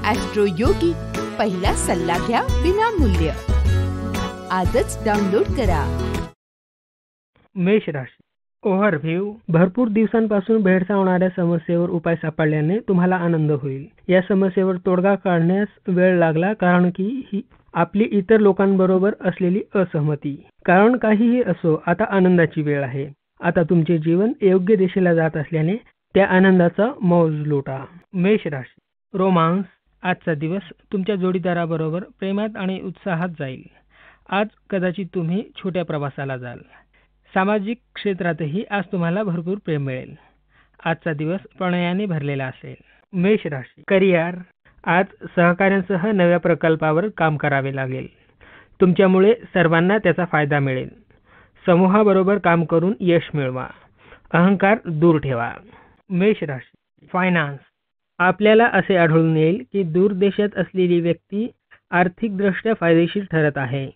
Austro योगी, पहिला सल्ला घ्या विनामूल्य. आजच डाउनलोड करा. मेष राशी. ओव्हरव्ह्यू. भरपूर दिवसांपासून भेडसावणाऱ्या समस्येवर उपाय सापडल्याने तुम्हाला आनंद होईल. या समस्येवर तोडगा काढण्यास वेळ लागला कारण की ही आपली इतर लोकांबरोबर असलेली असहमती. कारण काहीही असो, आता आनंदाची वेळ आहे. आता तुमचे जीवन योग्य दिशेला जात असल्याने त्या आनंदाचा मौज लुटा. मेष राशी. रोमांस. आजचा दिवस तुमच्या जोडीदाराबरोबर प्रेमात आणि उत्साहात जाईल. आज कदाचित तुम्ही छोट्या प्रवासाला जाल. सामाजिक क्षेत्रातही आज तुम्हाला भरपूर प्रेम मिळेल. आजचा दिवस प्रणयाने भरलेला असेल. मेष राशी. करिअर. आज सहकाऱ्यांसह नव्या प्रकल्पावर काम करावे लागेल. तुमच्यामुळे सर्वांना त्याचा फायदा मिळेल. समूहाबरोबर काम करून यश मिळवा. अहंकार दूर ठेवा. मेष राशी. फायनान्स. आपल्याला असे आढळून येईल की दूर देशात असलेली व्यक्ती आर्थिकदृष्ट्या फायदेशीर ठरत आहे.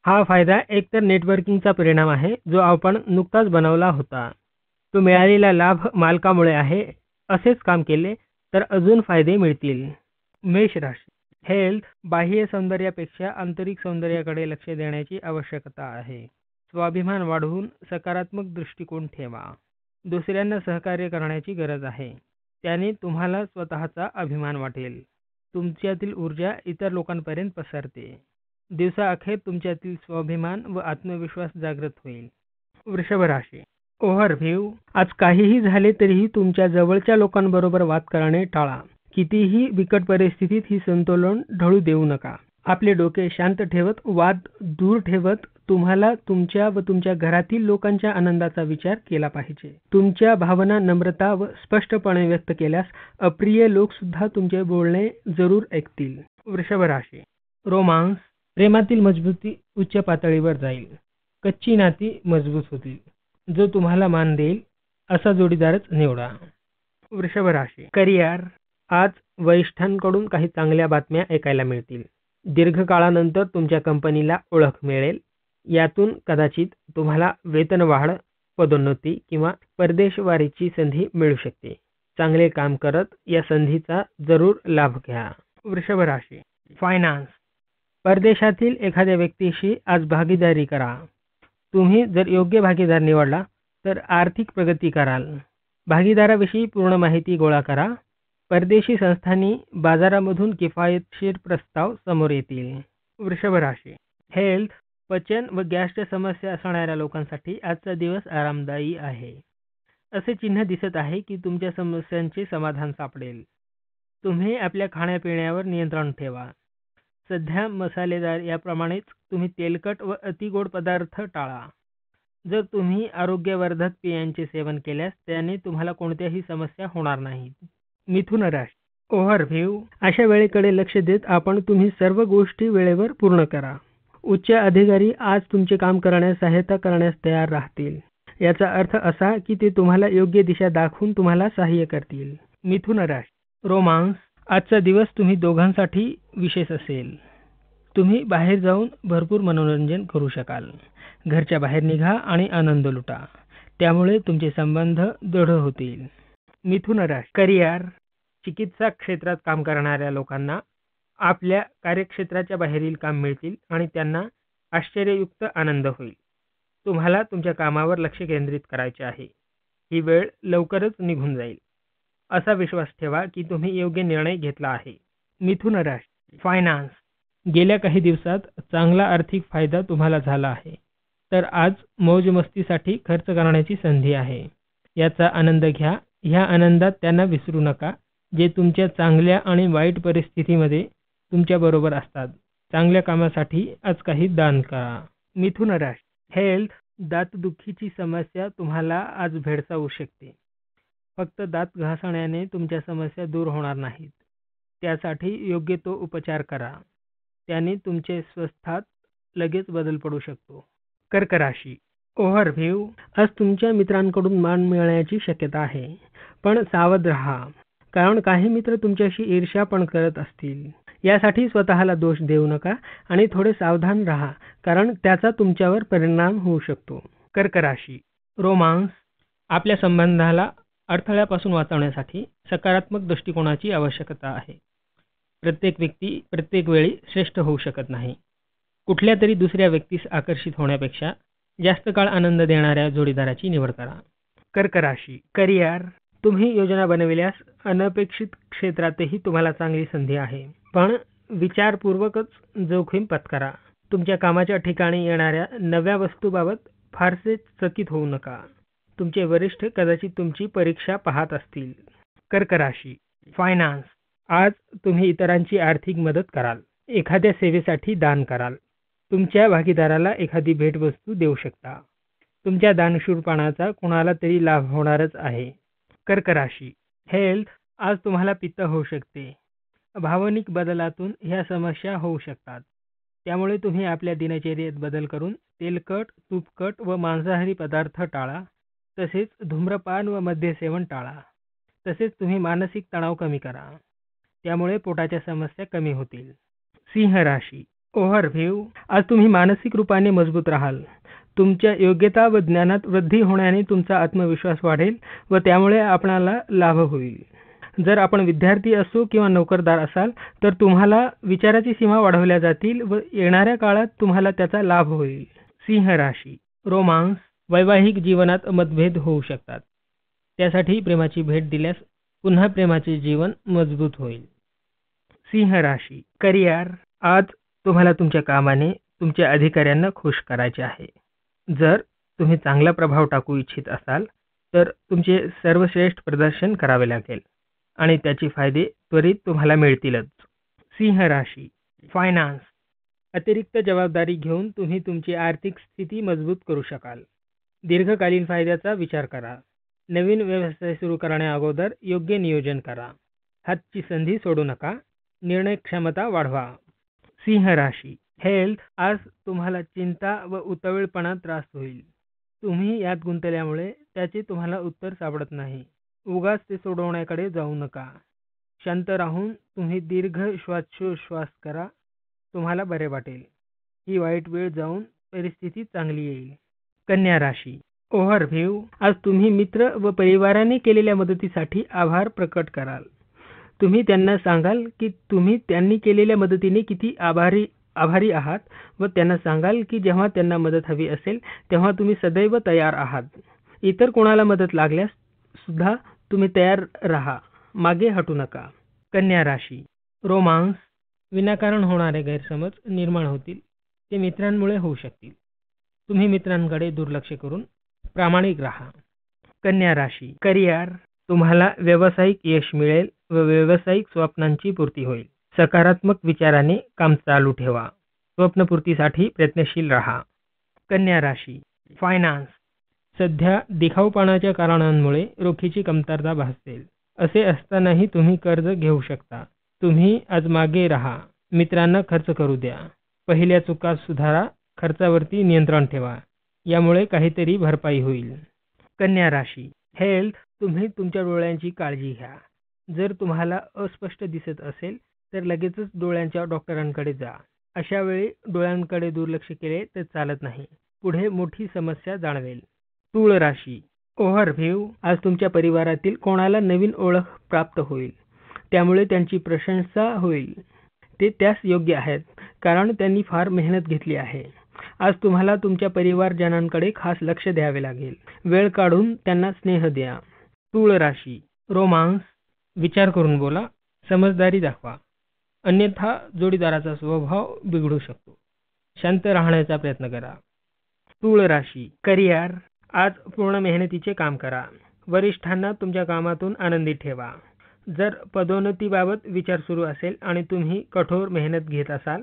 हा फायदा एकतर नेटवर्किंगचा परिणाम आहे जो आपण नुकताच बनवला होता. तो मिळालेला लाभ मालकामुळे आहे. असेच काम केले तर अजून फायदे मिळतील. मेष राशी. हेल्थ. बाह्य सौंदर्यापेक्षा आंतरिक सौंदर्याकडे लक्ष देण्याची आवश्यकता आहे. स्वाभिमान वाढवून सकारात्मक दृष्टिकोन ठेवा. दुसऱ्यांना सहकार्य करण्याची गरज आहे. त्याने तुम्हाला स्वतःचा अभिमान वाटेल. तुमच्यातील ऊर्जा इतर लोकांपर्यंत पसरते. दिवसाअखेर तुमच्यातील स्वाभिमान व आत्मविश्वास जागृत होईल. वृषभ राशी. ओव्हरव्ह्यू. आज काहीही झाले तरीही तुमच्या जवळच्या लोकांबरोबर वाद करणे टाळा. कितीही बिकट परिस्थितीत ही संतुलन ढळू देऊ नका. आपले डोके शांत ठेवत, वाद दूर ठेवत तुम्हाला तुमच्या व तुमच्या घरातील लोकांच्या आनंदाचा विचार केला पाहिजे. तुमच्या भावना नम्रता व स्पष्टपणे व्यक्त केल्यास अप्रिय लोक सुद्धा तुमचे बोलणे जरूर ऐकतील. वृषभ राशी. रोमांस. प्रेमातील मजबूती उच्च पातळीवर जाईल. कच्ची नाती मजबूत होतील. जो तुम्हाला मान देईल असा जोडीदारच निवडा. वृषभ राशी. करिअर. आज वरिष्ठांकडून काही चांगल्या बातम्या ऐकायला मिळतील. दीर्घकाळानंतर तुमच्या कंपनीला ओळख मिळेल. यातून कदाचित तुम्हाला वेतनवाढ, पदोन्नती किंवा परदेशवारीची संधी मिळू शकते. चांगले काम करत या संधीचा जरूर लाभ घ्या. वृषभ राशी. फायनान्स. परदेशातील एखाद्या व्यक्तीशी आज भागीदारी करा. तुम्ही जर योग्य भागीदार निवडला तर आर्थिक प्रगती कराल. भागीदाराविषयी पूर्ण माहिती गोळा करा. परदेशी संस्थांनी बाजारामधून किफायतशीर प्रस्ताव समोर येतील. वृषभ राशी. हेल्थ. पचन व गॅसच्या समस्या असणाऱ्या लोकांसाठी आजचा दिवस आरामदायी आहे. असे चिन्ह दिसत आहे की तुमच्या समस्यांचे समाधान सापडेल. तुम्ही आपल्या खाण्यापिण्यावर नियंत्रण ठेवा. सध्या मसालेदार याप्रमाणेच तुम्ही तेलकट व अतिगोड पदार्थ टाळा. जर तुम्ही आरोग्यवर्धक पेयांचे सेवन केल्यास त्याने तुम्हाला कोणत्याही समस्या होणार नाहीत. मिथुन राशी. ओव्हरव्ह्यू. अशा वेळेकडे लक्ष देत आपण तुम्ही सर्व गोष्टी वेळेवर पूर्ण करा. उच्च अधिकारी आज तुमचे काम करण्यास सहायता करण्यास तयार राहतील. याचा अर्थ असा की ते तुम्हाला योग्य दिशा दाखवून तुम्हाला सहाय्य करतील. मिथुन राशी. रोमांस. आजचा दिवस तुम्ही दोघांसाठी विशेष असेल. तुम्ही बाहेर जाऊन भरपूर मनोरंजन करू शकाल. घरच्या बाहेर निघा आणि आनंद लुटा. त्यामुळे तुमचे संबंध दृढ होतील. मिथुन राशी. करिअर. चिकित्सा क्षेत्रात काम करणाऱ्या लोकांना आपल्या कार्यक्षेत्राच्या बाहेरील काम मिळतील आणि त्यांना आश्चर्ययुक्त आनंद होईल. तुम्हाला तुमच्या कामावर लक्ष केंद्रित करायचे आहे. ही वेळ लवकरच निघून जाईल असा विश्वास ठेवा की तुम्ही योग्य निर्णय घेतला आहे. मिथुन राशी. फायनान्स. गेल्या काही दिवसात चांगला आर्थिक फायदा तुम्हाला झाला आहे. तर आज मौजमस्तीसाठी खर्च करण्याची संधी आहे. याचा आनंद घ्या. ह्या आनंदात त्यांना विसरू नका जे तुमच्या चांगल्या आणि वाईट परिस्थितीमध्ये तुमच्या बरोबर असतात. चांगल्या कामासाठी आज काही दान करा. मिथुन राशी. हेल्थ. दातदुखीची समस्या तुम्हाला आज भेडसावू शकते. फक्त दात घासण्याने तुमच्या समस्या दूर होणार नाहीत. त्यासाठी योग्य तो उपचार करा. त्याने तुमचे स्वस्थात लगेच बदल पडू शकतो. कर्क राशी. ओव्हरव्ह्यू. आज तुमच्या मित्रांकडून मान मिळण्याची शक्यता आहे. पण सावध राहा कारण काही मित्र तुमच्याशी ईर्ष्या पण करत असतील. यासाठी स्वतःला दोष देऊ नका आणि थोडे सावधान राहा कारण त्याचा तुमच्यावर परिणाम होऊ शकतो. कर्क राशी. रोमांस. आपल्या संबंधाला अडथळ्यापासून वाचवण्यासाठी सकारात्मक दृष्टिकोनाची आवश्यकता आहे. प्रत्येक व्यक्ती प्रत्येक वेळी श्रेष्ठ होऊ शकत नाही. कुठल्या तरी दुसऱ्या व्यक्तीस आकर्षित होण्यापेक्षा जास्त काळ आनंद देणाऱ्या जोडीदाराची निवड करा. कर्क राशी करिअर तुम्ही योजना बनविल्यास अनपेक्षित क्षेत्रातही तुम्हाला चांगली संधी आहे. पण विचारपूर्वकच जोखीम पत्करा. तुमच्या कामाच्या ठिकाणी येणाऱ्या नव्या वस्तूबाबत फारसे चकित होऊ नका. तुमचे वरिष्ठ कदाचित तुमची परीक्षा पाहत असतील. कर्क राशी फायनान्स आज तुम्ही इतरांची आर्थिक मदत कराल. एखाद्या सेवेसाठी दान कराल. तुमच्या भागीदाराला एखादी भेटवस्तू देऊ शकता. तुमच्या दानशूरपणाचा कोणाला तरी लाभ होणारच आहे. कर्क राशी हेल्थ आज तुम्हाला पित्त होऊ शकते. भावनिक बदलातून ह्या समस्या होऊ शकतात. त्यामुळे तुम्ही आपल्या दिनचर्येत बदल करून तेलकट, तूपकट व मांसाहारी पदार्थ टाळा. तसेच धूम्रपान व मद्यसेवन टाळा. तसेच तुम्ही मानसिक तणाव कमी करा. त्यामुळे पोटाच्या समस्या कमी होतील. सिंह राशी ओव्हरव्ह्यू आज तुम्ही मानसिक रूपाने मजबूत राहाल. तुमच्या योग्यता व ज्ञानात वृद्धी होण्याने तुमचा आत्मविश्वास वाढेल व त्यामुळे आपणाला लाभ होईल. जर आपण विद्यार्थी असो किंवा नोकरदार असाल तर तुम्हाला विचाराची सीमा वाढवल्या जातील व येणाऱ्या काळात तुम्हाला त्याचा लाभ होईल. सिंह राशी रोमांस वैवाहिक जीवनात मतभेद होऊ शकतात. त्यासाठी प्रेमाची भेट दिल्यास पुन्हा प्रेमाचे जीवन मजबूत होईल. सिंह राशी करिअर आज तुम्हाला तुमच्या कामाने तुमच्या अधिकाऱ्यांना खुश करायचे आहे. जर तुम्ही चांगला प्रभाव टाकू इच्छित असाल तर तुमचे सर्वश्रेष्ठ प्रदर्शन करावे लागेल आणि त्याचे फायदे त्वरित तुम्हाला मिळतीलच. सिंह राशी फायनान्स अतिरिक्त जबाबदारी घेऊन तुम्ही तुमची आर्थिक स्थिती मजबूत करू शकाल. दीर्घकालीन फायद्याचा विचार करा. नवीन व्यवसाय सुरू करण्याअगोदर योग्य नियोजन करा. हातची संधी सोडू नका. निर्णय क्षमता वाढवा. सिंह राशी हेल्थ आज तुम्हाला चिंता व उतावीळपणा त्रास होईल. तुम्ही यात गुंतल्यामुळे त्याचे तुम्हाला उत्तर सापडत नाही. उगाच ते सोडवण्याकडे जाऊ नका. शांत राहून तुम्ही दीर्घ श्वासोच्छ्वास करा. तुम्हाला बरे वाटेल. ही वाईट वेळ जाऊन परिस्थिती चांगली येईल. कन्या राशी ओव्हरव्ह्यू आज तुम्ही मित्र व परिवाराने केलेल्या मदतीसाठी आभार प्रकट कराल. तुम्ही त्यांना सांगाल की तुम्ही त्यांनी केलेल्या मदतीने किती आभारी आहात व त्यांना सांगाल की जेव्हा त्यांना मदत हवी असेल तेव्हा तुम्ही सदैव तयार आहात. इतर कोणाला मदत लागल्यास सुद्धा तुम्ही तयार राहा. मागे हटू नका. कन्या राशी रोमांस विनाकारण होणारे गैरसमज निर्माण होतील. ते मित्रांमुळे होऊ शकतील. तुम्ही मित्रांकडे दुर्लक्ष करून प्रामाणिक राहा. कन्या राशी करिअर तुम्हाला व्यावसायिक यश मिळेल व व्यावसायिक स्वप्नांची पूर्ती होईल. सकारात्मक विचाराने काम चालू ठेवा. स्वप्नपूर्तीसाठी प्रयत्नशील राहा. कन्या राशी फायनान्स सध्या दिखाऊपणाच्या कारणांमुळे रोखीची कमतरता भासेल. असे असतानाही तुम्ही कर्ज घेऊ शकता. तुम्ही आज मागे राहा. मित्रांना खर्च करू द्या. पहिल्या चुका सुधारा. खर्चावरती नियंत्रण ठेवा. यामुळे काहीतरी भरपाई होईल. कन्या राशी हेल्थ तुम्ही तुमच्या डोळ्यांची काळजी घ्या. जर तुम्हाला अस्पष्ट दिसत असेल तर लगेचच डोळ्यांच्या डॉक्टरांकडे जा. अशा वेळी डोळ्यांकडे दुर्लक्ष केले तर चालत नाही. पुढे मोठी समस्या जाणवेल. तूळ राशी ओव्हरव्ह्यू आज तुमच्या परिवारातील कोणाला नवीन ओळख प्राप्त होईल. त्यामुळे त्यांची प्रशंसा होईल. ते त्यास योग्य आहेत कारण त्यांनी फार मेहनत घेतली आहे. आज तुम्हाला तुमच्या परिवारजनांकडे खास लक्ष द्यावे लागेल. वेळ काढून त्यांना स्नेह द्या. तूळ राशी रोमांस विचार करून बोला. समजदारी दाखवा. अन्यथा जोडीदाराचा स्वभाव बिघडू शकतो. शांत राहण्याचा प्रयत्न करा. तूळ राशी करिअर आज पूर्ण मेहनतीचे काम करा. वरिष्ठांना तुमच्या कामातून आनंदी ठेवा. जर पदोन्नतीबाबत विचार सुरू असेल आणि तुम्ही कठोर मेहनत घेत असाल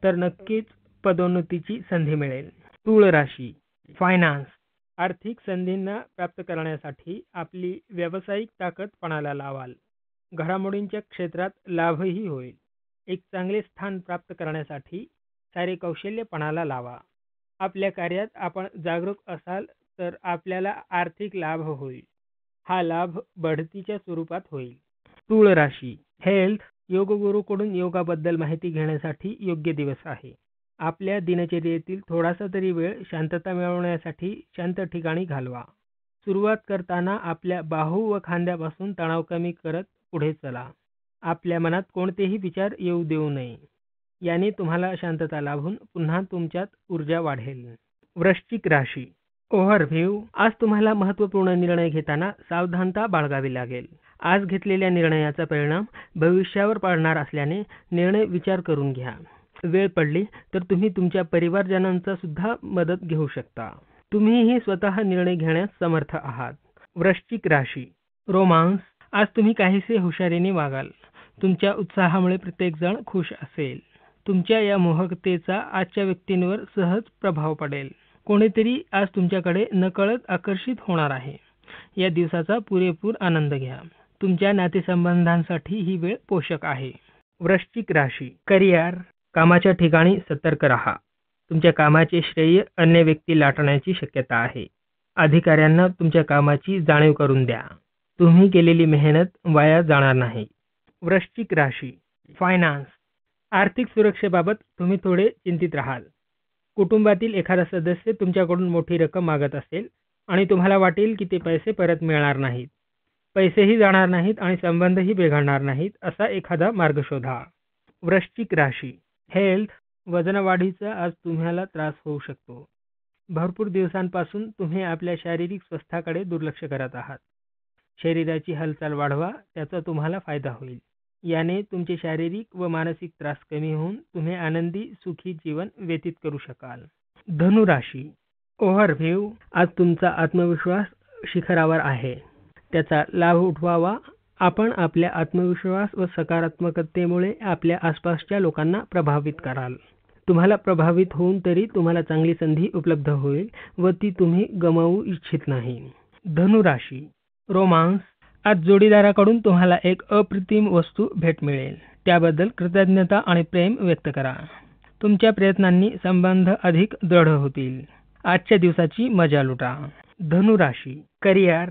तर नक्कीच पदोन्नतीची संधी मिळेल. तूळ राशी फायनान्स आर्थिक संधींना प्राप्त करण्यासाठी आपली व्यावसायिक ताकद पणाला लावाल. घडामोडींच्या क्षेत्रात लाभही होईल. एक चांगले स्थान प्राप्त करण्यासाठी सारे कौशल्य पणाला लावा. आपल्या कार्यात आपण जागरूक असाल तर आपल्याला आर्थिक लाभ होईल. हा लाभ बढतीच्या स्वरूपात होईल. तूळ राशी हेल्थ योगगुरूकडून योगाबद्दल माहिती घेण्यासाठी योग्य दिवस आहे. आपल्या दिनचर्येतील थोडासा तरी वेळ शांतता मिळवण्यासाठी शांत ठिकाणी घालवा. सुरुवात करताना आपल्या बाहू व खांद्यापासून तणाव कमी करत पुढे चला. आपल्या मनात कोणतेही विचार येऊ देऊ नये. याने तुम्हाला शांतता लाभून पुन्हा तुमच्यात ऊर्जा वाढेल. वृश्चिक राशी. ओव्हरव्ह्यू. आज तुम्हाला महत्त्वपूर्ण निर्णय घेताना सावधानता बाळगावी लागेल. आज घेतलेल्या निर्णयाचा परिणाम भविष्यावर पडणार असल्याने निर्णय विचार करून घ्या. वेळ पडली तर तुम्ही तुमच्या परिवारजनांचा सुद्धा मदत घेऊ शकता. तुम्हीही स्वतः निर्णय घेण्यास समर्थ आहात. वृश्चिक राशी. रोमांस. आज तुम्ही काहीसे हुशारीने वागाल. तुमच्या उत्साहामुळे प्रत्येकजण खुश असेल. तुमच्या या मोहकतेचा आजच्या व्यक्तींवर सहज प्रभाव पडेल. कोणीतरी आज तुमच्याकडे नकळत आकर्षित होणार आहे. या दिवसाचा पुरेपूर आनंद घ्या. तुमच्या नातेसंबंधांसाठी ही वेळ पोषक आहे. वृश्चिक राशी. करिअर. कामाच्या ठिकाणी सतर्क राहा. तुमच्या कामाचे श्रेय अन्य व्यक्ती लाटण्याची शक्यता आहे. अधिकाऱ्यांना तुमच्या कामाची जाणीव करून द्या. तुम्ही केलेली मेहनत वाया जाणार नाही. वृश्चिक राशी. फायनान्स. आर्थिक सुरक्षेबाबत तुम्ही थोडे चिंतित राहाल. कुटुंबातील एखादा सदस्य तुमच्याकडून मोठी रक्कम मागत असेल आणि तुम्हाला वाटेल की ते पैसे परत मिळणार नाहीत. पैसेही जाणार नाहीत आणि संबंधही बिघडणार नाहीत असा एखादा मार्ग शोधा. वृश्चिक राशी. हेल्थ. वजनवाढीचा आज तुम्हाला त्रास होऊ शकतो. भरपूर दिवसांपासून तुम्ही आपल्या शारीरिक स्वास्थ्याकडे दुर्लक्ष करत आहात. शरीराची हालचाल वाढवा, त्याचा तुम्हाला फायदा होईल. याने तुमचे शारीरिक व मानसिक त्रास कमी होऊन तुम्ही आनंदी सुखी जीवन व्यतीत करू शकाल. धनु राशी. ओव्हरव्ह्यू. आज तुमचा आत्मविश्वास शिखरावर आहे. त्याचा लाभ उठवावा. आपण आपल्या आत्मविश्वास व सकारात्मकतेमुळे आपल्या आसपासच्या लोकांना प्रभावित कराल. तुम्हाला प्रभावित होऊन तरी तुम्हाला चांगली संधी उपलब्ध होईल व ती तुम्ही गमावू इच्छित नाही. धनु राशी. रोमांस. आज जोडीदाराकडून तुम्हाला एक अप्रतिम वस्तू भेट मिळेल. त्याबद्दल कृतज्ञता आणि प्रेम व्यक्त करा. तुमच्या प्रयत्नांनी संबंध अधिक दृढ होतील. आजच्या दिवसाची मजा लुटा. धनु राशी. करिअर.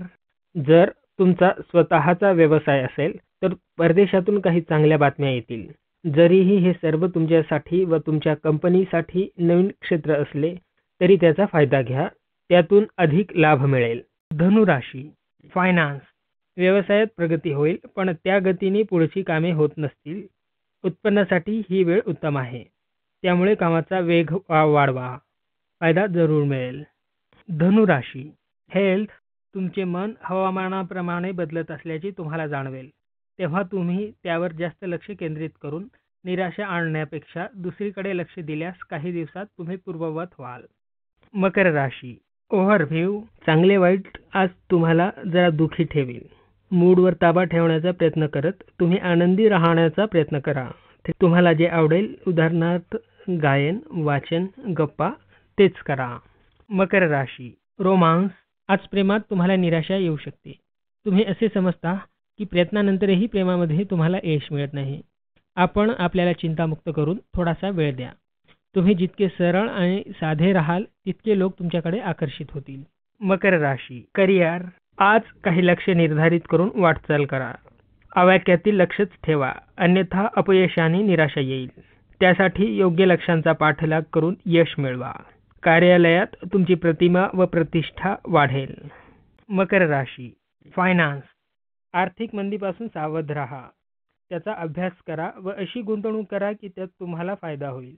जर तुमचा स्वतःचा व्यवसाय असेल तर परदेशातून काही चांगल्या बातम्या येतील. जरीही हे सर्व तुमच्यासाठी व तुमच्या कंपनीसाठी नवीन क्षेत्र असले तरी त्याचा फायदा घ्या. त्यातून अधिक लाभ मिळेल. धनु राशी. फायनान्स. व्यवसायात प्रगती होईल पण त्या गतीने पुढची कामे होत नसतील. उत्पन्नासाठी ही वेळ उत्तम आहे. त्यामुळे कामाचा वेग वाढवा. फायदा जरूर मिळेल. धनु राशी. हेल्थ. तुमचे मन हवामानाप्रमाणे बदलत असल्याचे तुम्हाला जाणवेल. तेव्हा तुम्ही त्यावर जास्त लक्ष केंद्रित करून निराशा आणण्यापेक्षा दुसरीकडे लक्ष दिल्यास काही दिवसात तुम्ही पूर्ववत व्हाल. मकर राशी. ओव्हरव्ह्यू. चांगले वाईट आज तुम्हाला जरा दुःखी ठेवेल. मूडवर ताबा ठेवण्याचा प्रयत्न करत तुम्ही आनंदी राहण्याचा प्रयत्न करा. तुम्हाला जे आवडेल उदाहरणार्थ गायन, वाचन, गप्पा तेच करा. मकर राशी. रोमांस. आज प्रेमात तुम्हाला निराशा येऊ शकते. तुम्ही असे समजता की प्रयत्नानंतरही प्रेमामध्ये तुम्हाला यश मिळत नाही. आपण आपल्याला चिंतामुक्त करून थोडासा वेळ द्या. तुम्ही जितके सरळ आणि साधे राहाल तितके लोक तुमच्याकडे आकर्षित होतील. मकर राशी. करिअर. आज काही लक्ष्य निर्धारित करून वाटचाल करा. आवाक्यातील लक्षच ठेवा, अन्यथा अपयशाने निराशा येईल. त्यासाठी योग्य लक्ष्यांचा पाठलाग करून यश मिळवा. कार्यालयात तुमची प्रतिमा व प्रतिष्ठा वाढेल. मकर राशी. फायनान्स. आर्थिक मंदीपासून सावध राहा. त्याचा अभ्यास करा व अशी गुंतवणूक करा की त्यात तुम्हाला फायदा होईल.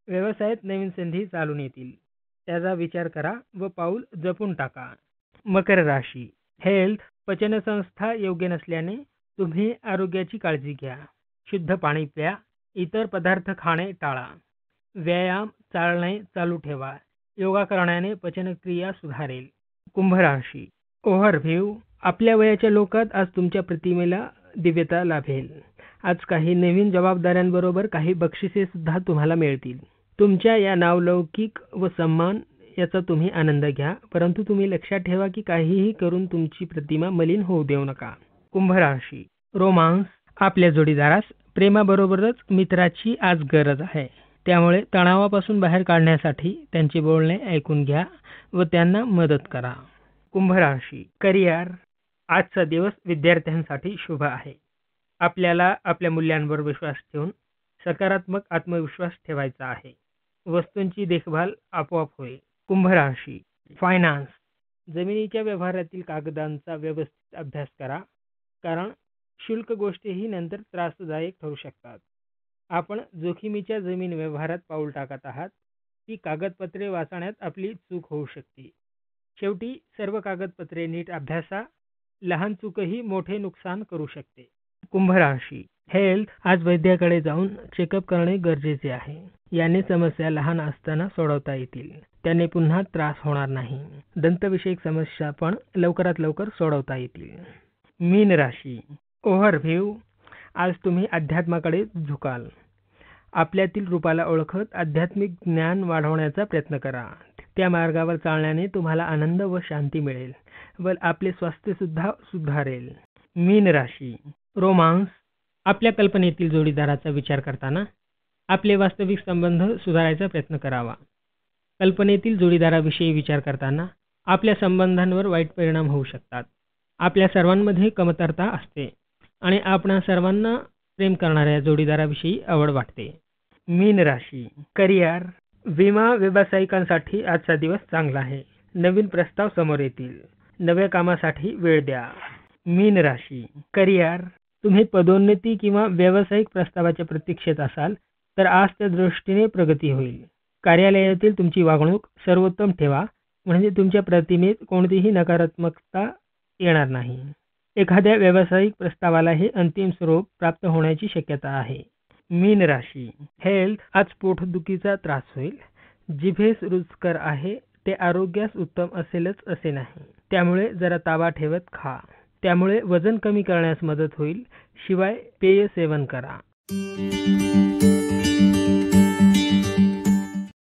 व्यवसायात नवीन संधी चालून येतील. त्याचा विचार करा व पाऊल जपून टाका. मकर राशी. हेल्थ. पचनसंस्था योग्य नसल्याने तुम्ही आरोग्याची काळजी घ्या. शुद्ध पाणी प्या. इतर पदार्थ खाणे टाळा. व्यायाम, चालणे चालू ठेवा. योगा करण्याने पचनक्रिया सुधारेल. कुंभ राशी. ओव्हरव्ह्यू. आपल्या वयाच्या लोकात आज तुमच्या प्रतिमेला दिव्यता लाभेल. आज काही नवीन जबाबदाऱ्यांबरोबर काही बक्षिसे सुद्धा तुम्हाला मिळतील. तुमच्या या नावलौकिक व सन्मान याचा तुम्ही आनंद घ्या, परंतु तुम्ही लक्षात ठेवा की काहीही करून तुमची प्रतिमा मलिन होऊ देऊ नका. कुंभ राशी. रोमांस. आपल्या जोडीदारास प्रेमाबरोबरच मित्राची आज गरज आहे. त्यामुळे तणावापासून बाहेर काढण्यासाठी त्यांचे बोलणे ऐकून घ्या व त्यांना मदत करा. कुंभ राशी. करिअर. आजचा दिवस विद्यार्थ्यांसाठी शुभ आहे. आपल्याला आपल्या मूल्यांवर विश्वास ठेवून सकारात्मक आत्मविश्वास ठेवायचा आहे. वस्तूंची देखभाल आपोआप होईल. कुंभ राशी. फायनान्स. जमिनीच्या व्यवहारातील कागदांचा व्यवस्थित अभ्यास करा, कारण शुल्क गोष्टीही नंतर त्रासदायक ठरू शकतात. आपण जोखमीच्या जमीन व्यवहारात पाऊल टाकत आहात. ती कागदपत्रे वाचण्यात आपली चूक होऊ शकते. शेवटी सर्व कागदपत्रे नीट अभ्यासा. लहान चूकही मोठे नुकसान करू शकते. कुंभ राशी हेल्थ. आज वैद्याकडे जाऊन चेकअप करणे गरजेचे आहे. याने समस्या लहान असताना सोडवता येतील. त्याने पुन्हा त्रास होणार नाही. दंतविषयक समस्या पण लवकरात लवकर सोडवता येतील. मीन राशी ओव्हरव्ह्यू. आज तुम्ही अध्यात्माकडे झुकाल. आपल्यातील रूपाला ओळखत आध्यात्मिक ज्ञान वाढवण्याचा प्रयत्न करा. त्या मार्गावर चालण्याने तुम्हाला आनंद व शांती मिळेल व आपले स्वास्थ्य सुद्धा सुधारेल. मीन राशी रोमांस. आपल्या कल्पनेतील जोडीदाराचा विचार करताना आपले वास्तविक संबंध सुधारायचा प्रयत्न करावा. कल्पनेतील जोडीदाराविषयी विचार करताना आपल्या संबंधांवर वाईट परिणाम होऊ शकतात. आपल्या सर्वांमध्ये कमतरता असते आणि आपणा सर्वांना प्रेम करणाऱ्या जोडीदाराविषयी आवड वाटते. मीन राशी करिअर. विमा व्यावसायिकांसाठी आजचा दिवस चांगला आहे. नवीन प्रस्ताव समोर येतील. नव्या कामासाठी वेळ द्या. मीन राशी करिअर. तुम्ही पदोन्नती किंवा व्यावसायिक प्रस्तावाच्या प्रतीक्षेत असाल तर आज त्या दृष्टीने प्रगती होईल. कार्यालयातील तुमची वागणूक सर्वोत्तम ठेवा म्हणजे तुमच्या प्रतिमेत कोणतीही नकारात्मकता येणार नाही. एखाद्या व्यावसायिक प्रस्तावाला हे अंतिम स्वरूप प्राप्त होण्याची शक्यता आहे. मीन राशी हेल्थ. आज पोटदुखीचा त्रास होईल. जिभेस रुचकर आहे ते आरोग्यास उत्तम असेलच असे नाही. त्यामुळे जरा ताबा ठेवत खा. त्यामुळे वजन कमी करण्यास मदत होईल. शिवाय पेय सेवन करा.